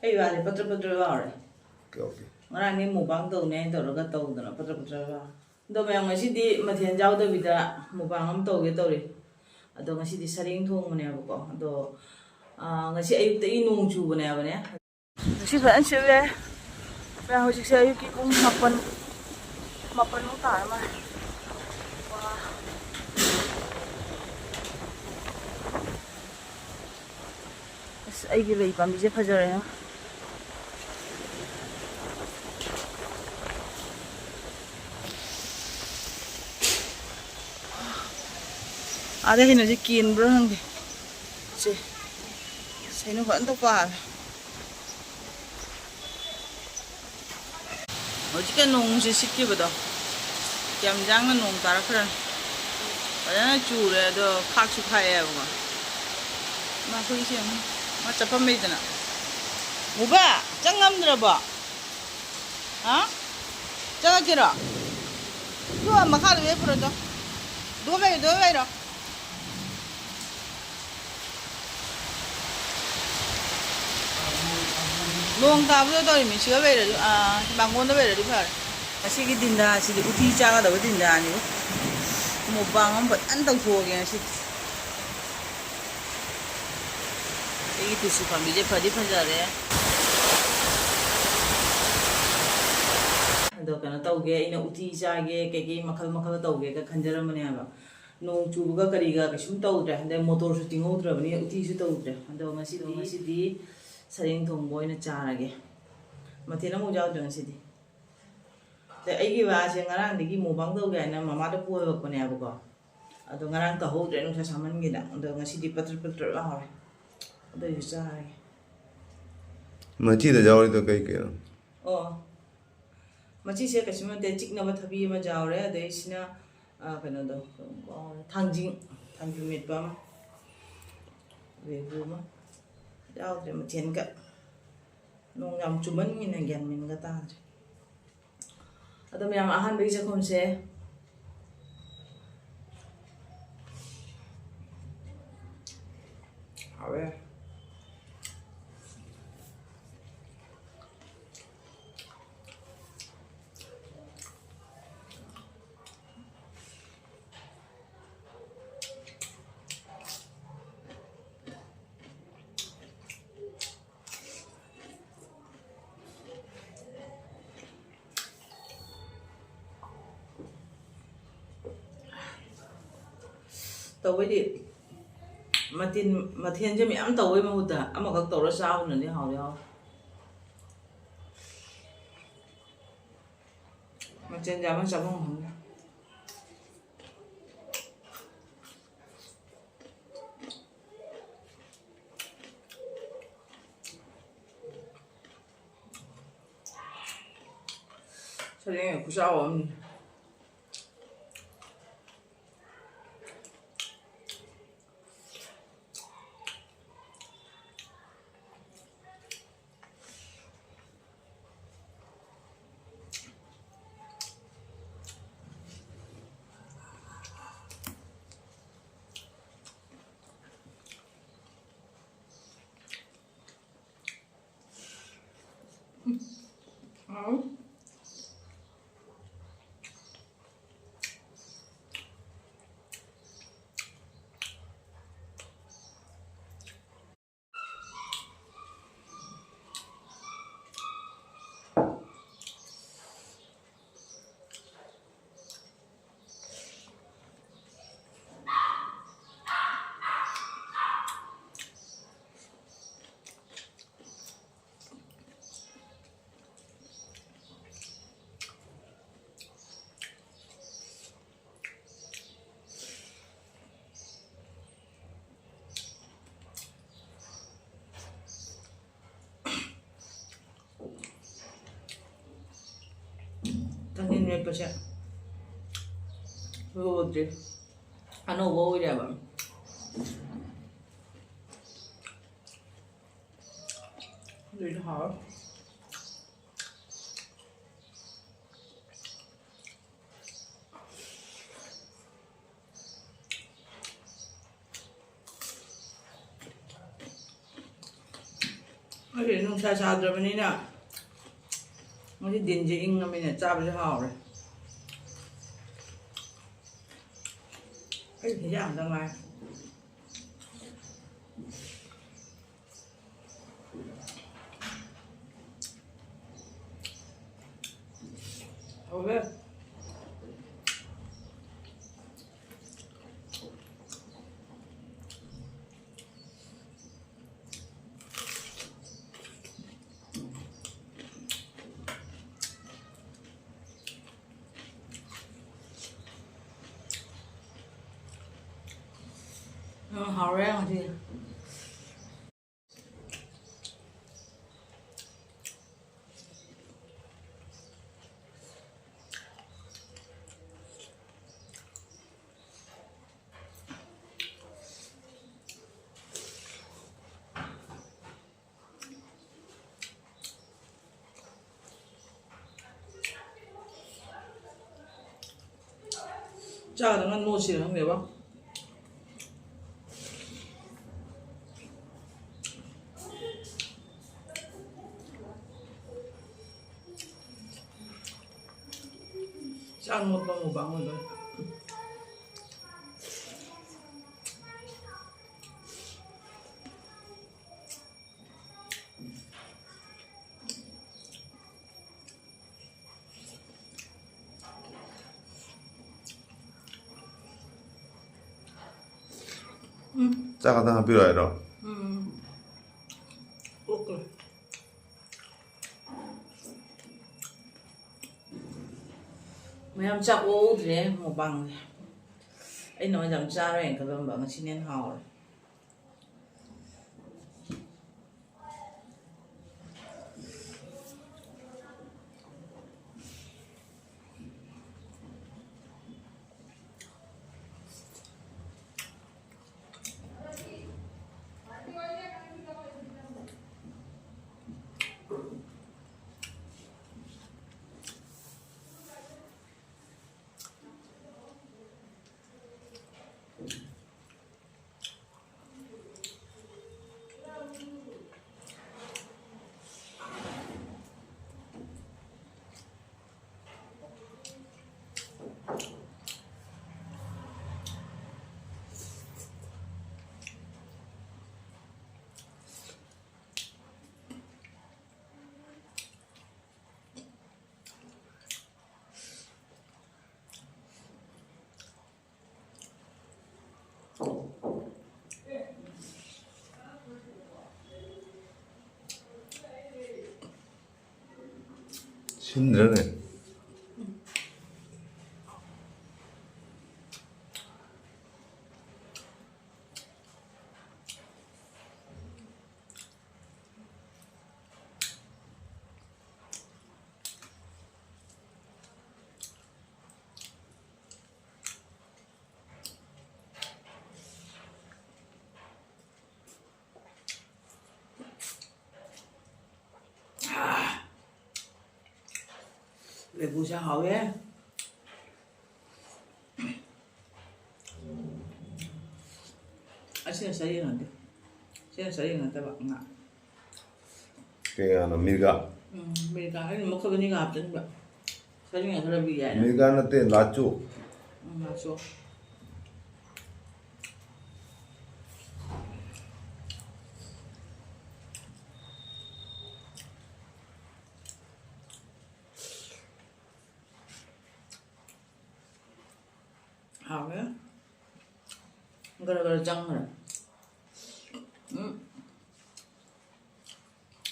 Ay ba, patra patra ba ore. Okay. Ngarang ni mukbang to ne to ro ga to na patra patra ba. Do mayang ngasi di mathian jaw da bida mukbang am to ge to ri. Ado ngasi di sareng thong ne ba ko. Ado ngasi ayuk ta inung chu ba ne. Ngasi fa an chwe. Ba ho chi ayuk ki kung mapan mo ta ma. Ay gilay pa mi je phajare ha. Ada hino je kin bro hang de. Sai no khan to pa. Hoji ka nong je sikki bado. Kyam jang na nong tar khran. Bana chu re do khak chu khai ya ba. Ma khoi se ma chapa me dana. Uba changam dra ba. Ha? Changa kira. Do ma khal we pro do. Do vai ro. Long tablo to mi siga be re bangon da be re phar asi ki dinda si uthi cha ga da dinda ni mo bang am an tau tho ge si e ki su family phadi phajare ado kana tau ge ina uthi cha ge ke makhal tau ge ka khanjara mane ba nong chu ga kari ga ka sum tau dra de motor su tingo dra bani uthi su tau dra ado ngasi di Sareng thongba ina charage mathena mo jaw dang sidi te ai gi ba se ngarang digi mukbang do ga na mama da puwa ba ne ba ko ado ngarang ka ho dre no sa saman gi da ado ngasi di patr ba ha ado yu charage Machi da jaw to kai ke oh machi se ka sima te chik na ba thabi ma jaw re ade sina kana do thangjing met ba ma ve bu ma Jauh dari macam ka, nong yang cuman ni nenggan min kata. Atau yang ahan bagi saya konsep. Awe. Tàu với đi mà thiên cho mẹ ăn tàu với mà hụt à mà các tàu nó sao nữa đi hào đi hào mà trên nhà nó sống không sao đây là sao không Tangin may pa siya. Rodri. Ano wo ya ba? Really hard. ꯑꯩ ꯅꯨꯡꯁꯥ ꯁꯥꯗ꯭ꯔꯕꯅꯤꯅ ꯉꯁꯤ ꯗꯤꯟꯁꯦ ꯏꯪꯉꯃꯤꯅ ꯆꯥꯕꯁꯦ ꯍꯥꯎꯔꯦ ꯑꯩ ꯍꯤꯟꯖꯥꯡ ꯑꯝꯇ ꯉꯥꯏ ꯍꯥꯎꯋꯦ hào ra thì chắc là nó nô xỉn không hiểu không ăn một bằng rồi thôi chắc là thằng 필요해 너. ok mấy em chắc ô thì đấy một bằng anh nói rằng cha rồi cái lần bảo nó xin nên hào rồi 신들네. để bù cho hậu ấy xin sấy rồi đi xin sấy rồi ta bảo ngạ 그게 밀가. 밀가 아니 뭐 그거 니가 앞전 거 사중에 그런 비야 밀가는 때 낫죠. 맞죠 hào đấy gara chăng rồi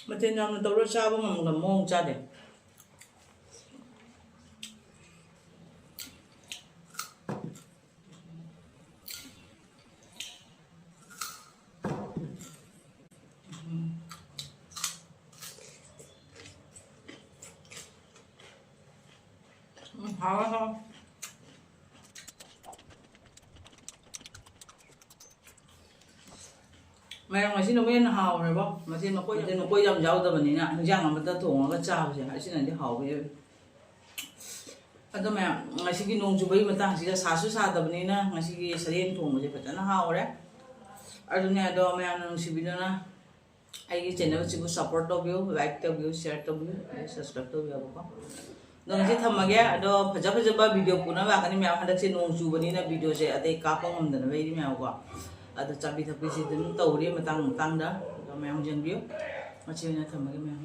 mà thế nào tao rất sao mà làm mông cha đấy hào không mày ngoài xin nó mới hào rồi bông mà xin nó quay dầm dâu tao mình nè thằng giang mà tao thủng nó chao chứ hãy xin này đi hào với tao mẹ ngày xin cái nông chú bấy mà ta chỉ là xả số xả tao mình nè ngày xin cái sấy thủng mà chỉ phải cho nó hào đấy ở trong nhà đó mẹ nó xin bây giờ nè ꯑꯩꯒꯤ ꯆꯦꯅꯦꯜꯁꯤꯕꯨ support ꯇꯧꯕꯤꯌꯨ like ꯇꯧꯕꯤꯌꯨ ꯁꯤꯌꯔ ꯇꯧꯕꯤꯌꯨ subscribe ꯇꯧꯕꯤꯌꯨꯀꯣ ꯅꯣꯡꯁꯤ ꯊꯝꯃꯒꯦ ꯑꯗꯣ ꯐꯖꯕ video ꯄꯨꯅꯕ ꯂꯥꯛꯀꯅꯤ ꯃꯌꯥꯝ ꯍꯟꯗꯛꯁꯦ ꯅꯣꯡ ꯆꯨꯕꯅꯤꯅ ꯚꯤꯗꯤꯑꯣꯁꯦ ꯑꯇꯩ ꯀꯥꯞꯄ ꯉꯝꯗꯅ ꯂꯩꯔꯤ ꯃꯌꯥꯝꯀꯣ ꯑꯗꯣ ꯆꯥꯕꯤ ꯊꯛꯄꯤꯁꯤ ꯑꯗꯨꯝ ꯇꯧꯔꯤ ꯃꯇꯥꯡꯗ ꯑꯗꯣ ꯃꯌꯥꯝ ꯌꯦꯡꯕꯤꯌꯨ ꯃꯁꯤ ꯑꯣꯏꯅ ꯊꯝꯃꯒꯦ ꯃꯌꯥꯝ